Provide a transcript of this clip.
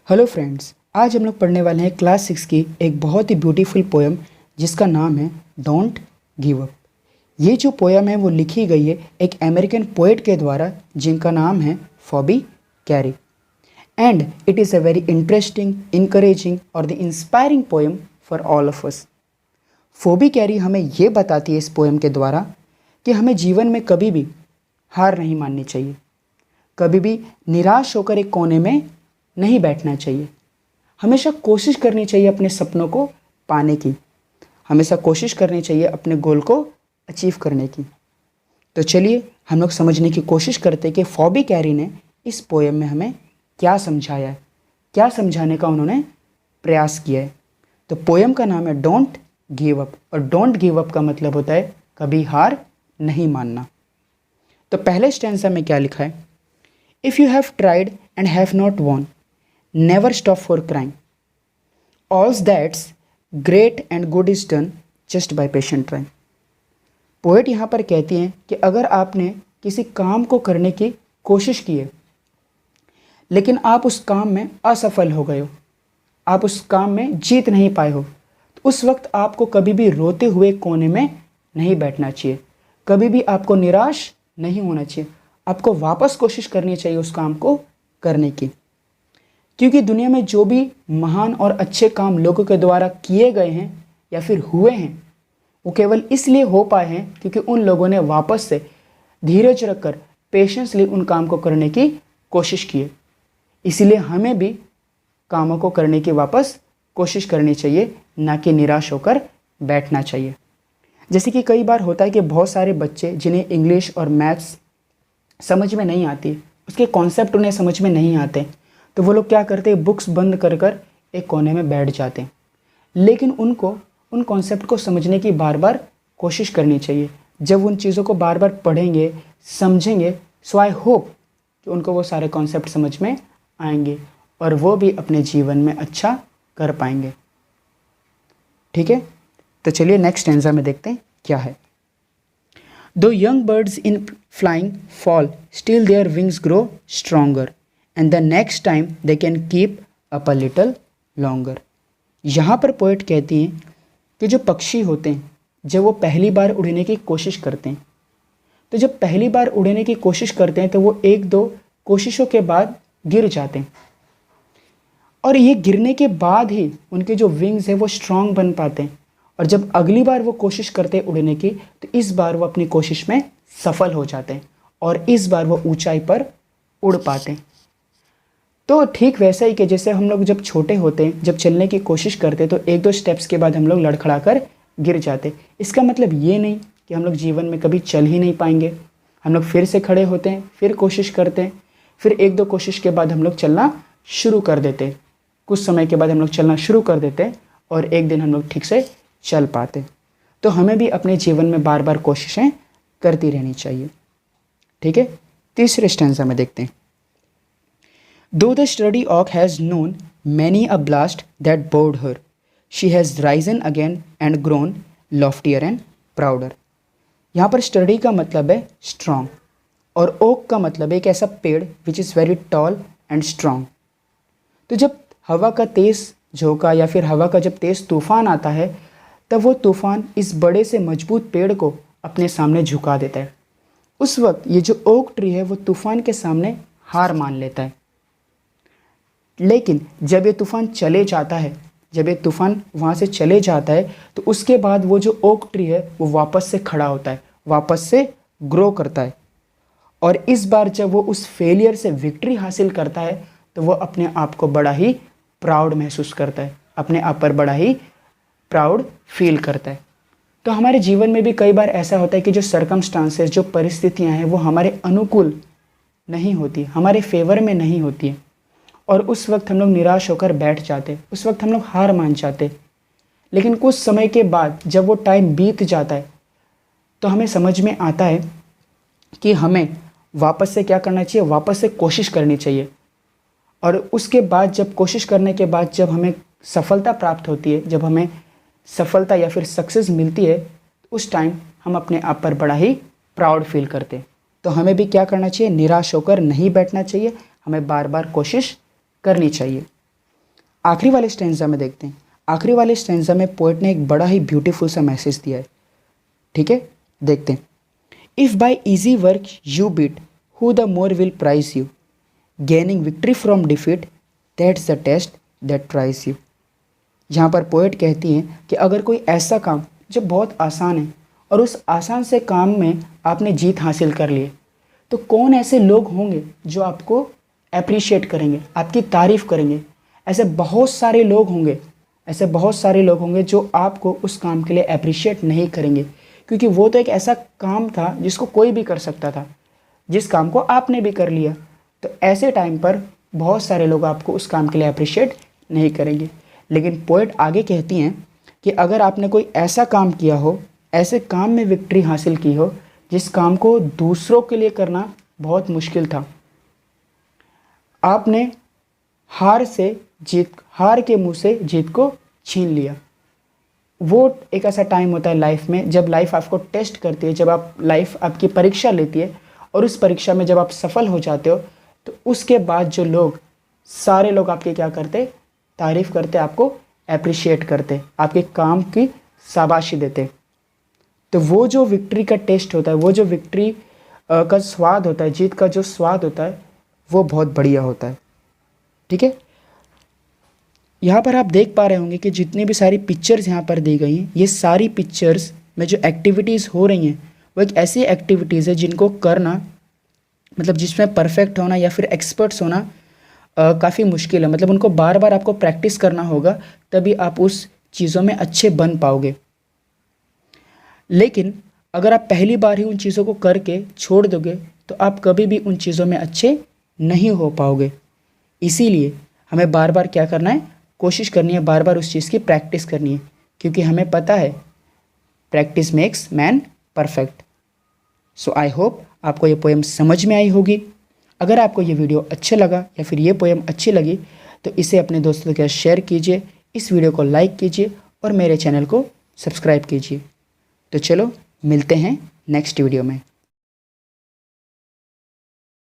Hello friends, आज हम लोग पढ़ने वाले हैं क्लास 6 की एक बहुत ही ब्यूटीफुल पोएम जिसका नाम है डोंट गिव अप। ये जो पोएम है वो लिखी गई है एक अमेरिकन पोएट के द्वारा जिनका नाम है Phoebe Cary. And it is a very interesting, encouraging और the inspiring poem for all of us. Phoebe Cary हमें ये बताती है इस पोएम के द्वारा कि हमें जीवन में कभी भी हार नहीं माननी चाहिए, कभी भी निराश होकर एक कोने में नहीं बैठना चाहिए। हमेशा कोशिश करनी चाहिए अपने सपनों को पाने की, हमेशा कोशिश करनी चाहिए अपने गोल को अचीव करने की। तो चलिए हम लोग समझने की कोशिश करते हैं कि फॉबी कैरी ने इस पोएम में हमें क्या समझाया है, क्या समझाने का उन्होंने प्रयास किया है। तो पोएम का नाम है डोंट गिव अप, और डोंट गिव अप का मतलब होता है कभी हार नहीं मानना। तो पहले स्टैंजा में क्या लिखा है? If you have tried and have not won, never stop for crying. All that's great and good is done just by patient trying. Poet यहाँ पर कहती हैं कि अगर आपने किसी काम को करने की कोशिश की है लेकिन आप उस काम में असफल हो गए हो, आप उस काम में जीत नहीं पाए हो, तो उस वक्त आपको कभी भी रोते हुए कोने में नहीं बैठना चाहिए, कभी भी आपको निराश नहीं होना चाहिए। आपको वापस कोशिश करनी चाहिए उस काम को करने की, क्योंकि दुनिया में जो भी महान और अच्छे काम लोगों के द्वारा किए गए हैं या फिर हुए हैं वो केवल इसलिए हो पाए हैं क्योंकि उन लोगों ने वापस से धीरज रखकर पेशेंसली उन काम को करने की कोशिश की है। इसीलिए हमें भी कामों को करने की वापस कोशिश करनी चाहिए, ना कि निराश होकर बैठना चाहिए। जैसे कि कई बार होता है कि बहुत सारे बच्चे जिन्हें इंग्लिश और मैथ्स समझ में नहीं आती, उसके कॉन्सेप्ट उन्हें समझ में नहीं आते, तो वो लोग क्या करते हैं, बुक्स बंद कर कर एक कोने में बैठ जाते हैं। लेकिन उनको उन कॉन्सेप्ट को समझने की बार बार कोशिश करनी चाहिए। जब उन चीज़ों को बार बार पढ़ेंगे, समझेंगे, सो आई होप कि उनको वो सारे कॉन्सेप्ट समझ में आएंगे और वो भी अपने जीवन में अच्छा कर पाएंगे। ठीक है, तो चलिए नेक्स्ट स्टैंजा में देखते हैं क्या है। दो young birds in flying fall, still their wings grow stronger and the next time they can keep up a little longer. यहाँ पर पोएट कहती हैं कि जो पक्षी होते हैं जब वो पहली बार उड़ने की कोशिश करते हैं, तो जब पहली बार उड़ने की कोशिश करते हैं तो वो एक दो कोशिशों के बाद गिर जाते हैं, और ये गिरने के बाद ही उनके जो विंग्स है वो स्ट्रांग बन पाते हैं, और जब अगली बार वो कोशिश करते हैं उड़ने की तो इस बार वो अपनी कोशिश में सफल हो जाते हैं और इस बार वो ऊंचाई पर उड़ पाते हैं। तो ठीक वैसा ही कि जैसे हम लोग जब छोटे होते हैं, जब चलने की कोशिश करते हैं तो एक दो स्टेप्स के बाद हम लोग लड़खड़ा कर गिर जाते। इसका मतलब ये नहीं कि हम लोग जीवन में कभी चल ही नहीं पाएंगे। हम लोग फिर से खड़े होते हैं, फिर कोशिश करते हैं, फिर एक दो कोशिश के बाद हम लोग चलना शुरू कर देते हैं। कुछ समय के बाद हम लोग चलना शुरू कर देते हैं और एक दिन हम लोग ठीक से चल पाते। तो हमें भी अपने जीवन में बार बार कोशिशें करती रहनी चाहिए। ठीक है, तीसरे स्टैंजा में देखते हैं। Though the sturdy oak has known many a blast that bored her, she has risen again and grown loftier and prouder. यहाँ पर स्टडी का मतलब है स्ट्रॉन्ग, और ओक का मतलब है एक ऐसा पेड़ which is very tall and strong. तो जब हवा का तेज़ झोंका या फिर हवा का जब तेज़ तूफान आता है तब वो तूफान इस बड़े से मजबूत पेड़ को अपने सामने झुका देता है। उस वक्त ये जो ओक ट्री है वो तूफान के सामने हार मान लेता है। लेकिन जब ये तूफ़ान चले जाता है, जब ये तूफ़ान वहाँ से चले जाता है तो उसके बाद वो जो ओक ट्री है वो वापस से खड़ा होता है, वापस से ग्रो करता है, और इस बार जब वो उस फेलियर से विक्ट्री हासिल करता है तो वो अपने आप को बड़ा ही प्राउड महसूस करता है, अपने आप पर बड़ा ही प्राउड फील करता है। तो हमारे जीवन में भी कई बार ऐसा होता है कि जो सर्कमस्टांसेस, जो परिस्थितियाँ हैं वो हमारे अनुकूल नहीं होती, हमारे फेवर में नहीं होती हैं, और उस वक्त हम लोग निराश होकर बैठ जाते, उस वक्त हम लोग हार मान जाते। लेकिन कुछ समय के बाद जब वो टाइम बीत जाता है तो हमें समझ में आता है कि हमें वापस से क्या करना चाहिए, वापस से कोशिश करनी चाहिए। और उसके बाद जब कोशिश करने के बाद जब हमें सफलता प्राप्त होती है, जब हमें सफलता या फिर सक्सेस मिलती है, उस टाइम हम अपने आप पर बड़ा ही प्राउड फील करते हैं। तो हमें भी क्या करना चाहिए, निराश होकर नहीं बैठना चाहिए, हमें बार बार कोशिश करनी चाहिए। आखिरी वाले स्टेंजा में देखते हैं। आखिरी वाले स्टेंजा में पोएट ने एक बड़ा ही ब्यूटीफुल सा मैसेज दिया है। ठीक है, देखते हैं। If by easy work you beat who the more will prize you, gaining victory from defeat that's the test that tries you. यहाँ पर पोएट कहती हैं कि अगर कोई ऐसा काम जो बहुत आसान है और उस आसान से काम में आपने जीत हासिल कर ली, तो कौन ऐसे लोग होंगे जो आपको अप्रिशिएट करेंगे, आपकी तारीफ़ करेंगे। ऐसे बहुत सारे लोग होंगे, ऐसे बहुत सारे लोग होंगे जो आपको उस काम के लिए अप्रिशिएट नहीं करेंगे, क्योंकि वो तो एक ऐसा काम था जिसको कोई भी कर सकता था, जिस काम को आपने भी कर लिया। तो ऐसे टाइम पर बहुत सारे लोग आपको उस काम के लिए अप्रिशिएट नहीं करेंगे। लेकिन पोएट आगे कहती हैं कि अगर आपने कोई ऐसा काम किया हो, ऐसे काम में विक्ट्री हासिल की हो जिस काम को दूसरों के लिए करना बहुत मुश्किल था, आपने हार के मुंह से जीत को छीन लिया। वो एक ऐसा टाइम होता है लाइफ में जब लाइफ आपको टेस्ट करती है, जब लाइफ आपकी परीक्षा लेती है, और उस परीक्षा में जब आप सफल हो जाते हो तो उसके बाद जो लोग, सारे लोग आपके क्या करते, तारीफ़ करते, आपको अप्रिशिएट करते, आपके काम की शाबाशी देते। तो वो जो विक्ट्री का टेस्ट होता है, वो जो विक्ट्री का स्वाद होता है, जीत का जो स्वाद होता है, वो बहुत बढ़िया होता है। ठीक है, यहाँ पर आप देख पा रहे होंगे कि जितनी भी सारी पिक्चर्स यहाँ पर दी गई हैं, ये सारी पिक्चर्स में जो एक्टिविटीज़ हो रही हैं वो एक ऐसी एक्टिविटीज़ है जिनको करना, मतलब जिसमें परफेक्ट होना या फिर एक्सपर्ट्स होना काफ़ी मुश्किल है। मतलब उनको बार बार आपको प्रैक्टिस करना होगा, तभी आप उस चीज़ों में अच्छे बन पाओगे। लेकिन अगर आप पहली बार ही उन चीज़ों को करके छोड़ दोगे तो आप कभी भी उन चीज़ों में अच्छे नहीं हो पाओगे। इसीलिए हमें बार बार क्या करना है, कोशिश करनी है, बार बार उस चीज़ की प्रैक्टिस करनी है, क्योंकि हमें पता है practice makes man perfect. So I hope आपको ये पोएम समझ में आई होगी। अगर आपको ये वीडियो अच्छा लगा या फिर ये पोएम अच्छी लगी तो इसे अपने दोस्तों के साथ शेयर कीजिए, इस वीडियो को लाइक कीजिए और मेरे चैनल को सब्सक्राइब कीजिए। तो चलो मिलते हैं नेक्स्ट वीडियो में।